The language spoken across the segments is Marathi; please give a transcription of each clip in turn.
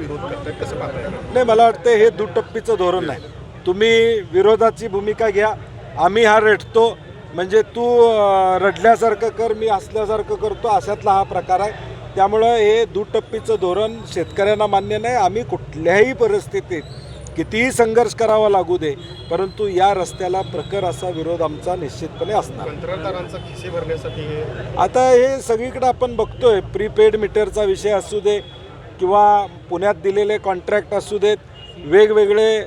विरोध करतायत, कसं पाहताय? नाही, मला वाटतं हे दुटप्पीचं धोरण नाही. तुम्ही विरोधाची भूमिका घ्या, आम्ही हा रडतो म्हणजे तू रडल्यासारखं कर, मी हसल्यासारखं करतो, अशातला हा प्रकार आहे. त्यामुळं हे दुटप्पीचं धोरण शेतकऱ्यांना मान्य नाही. आम्ही कुठल्याही परिस्थितीत कितीही संघर्ष करावा लागू दे, परंतु या रस्त्याला प्रखर असा विरोध आमचा निश्चितपणे असणार. कंत्राटदारांचा खिसे भरण्यासाठी हे आता हे सगळीकडे आपण बघतोय, प्रीपेड मीटरचा विषय असू दे किंवा पुण्यात दिलेले कॉन्ट्रॅक्ट असू देत, वेगवेगळे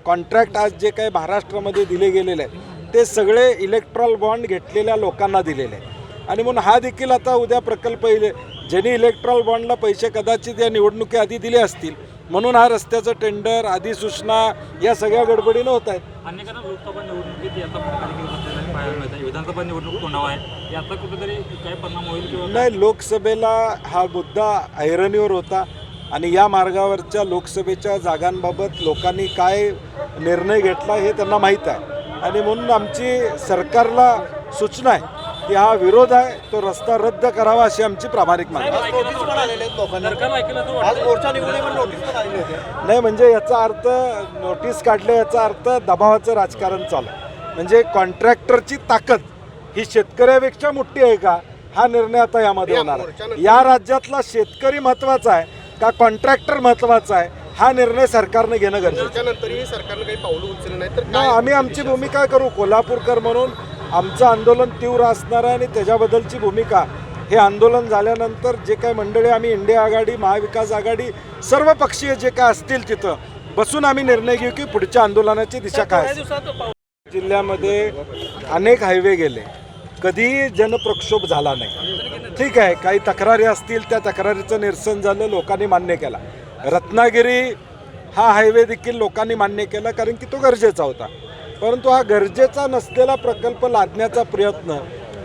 कॉन्ट्रॅक्ट आज जे काही महाराष्ट्रामध्ये दिले गेलेले आहेत ते सगळे इलेक्ट्रॉल बॉन्ड घेतलेल्या लोकांना दिलेले आहेत. आणि म्हणून हा देखील आता उद्या प्रकल्प ज्यांनी इलेक्ट्रॉल बॉन्डला पैसे कदाचित या निवडणुकीआधी दिले असतील, म्हणून हा रस्त्याचं टेंडर, अधिसूचना या सगळ्या गडबडीनं होत आहेत. अनेकांना लोकसभा निवडणुकीत याचा पाहायला मिळतं, विधानसभा निवडणूक तोंडावा आहे, याचा कुठेतरी काय परिणाम होईल किंवा नाही, लोकसभेला हा मुद्दा ऐरणीवर होता आणि या मार्गावरच्या लोकसभेच्या जागांबाबत लोकांनी काय निर्णय घेतला हे त्यांना माहीत आहे. आणि म्हणून आमची सरकारला सूचना आहे की हा विरोध आहे, तो रस्ता रद्द करावा अशी आमची प्रामाणिक मागणी आहे. नाही, म्हणजे याचा अर्थ नोटीस काढले, याचा अर्थ दबावाचं राजकारण चालू आहे. म्हणजे कॉन्ट्रॅक्टरची ताकद ही शेतकऱ्यापेक्षा मोठी आहे का, हा निर्णय आता यामध्ये होणार आहे. या राज्यातला शेतकरी महत्त्वाचा आहे का कॉन्ट्रॅक्टर महत्त्वाचा आहे, हा निर्णय सरकारनं घेणं गरजेचं आहे. त्याच्यानंतरही सरकारनं काही पावलं उचललं नाही तर नाही, आम्ही आमची भूमिका करू. कोल्हापूरकर म्हणून आमचं आंदोलन तीव्र असणार आहे आणि त्याच्याबद्दलची भूमिका हे आंदोलन झाल्यानंतर जे काही मंडळी आम्ही इंडिया आघाडी, महाविकास आघाडी, सर्व पक्षीय जे काय असतील तिथं बसून आम्ही निर्णय घेऊ की पुढच्या आंदोलनाची दिशा काय असेल. जिल्ह्यामध्ये अनेक हायवे गेले, कधीही जनप्रक्षोभ झाला नाही. ठीक आहे, काही तक्रारी असतील, त्या तक्रारीचं निरसन झालं, लोकांनी मान्य केला. रत्नागिरी हा हायवे देखील लोकांनी मान्य केला कारण की तो गरजेचा होता. परंतु हा गरजेचा नसलेला प्रकल्प लादण्याचा प्रयत्न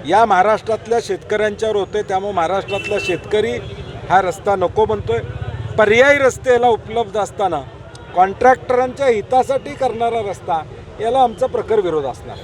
या महाराष्ट्रातल्या शेतकऱ्यांच्यावर होतोय. त्यामुळे महाराष्ट्रातला शेतकरी हा रस्ता नको म्हणतोय. पर्यायी रस्ते याला उपलब्ध असताना कॉन्ट्रॅक्टरांच्या हितासाठी करणारा रस्ता याला आमचा प्रखर विरोध असणार.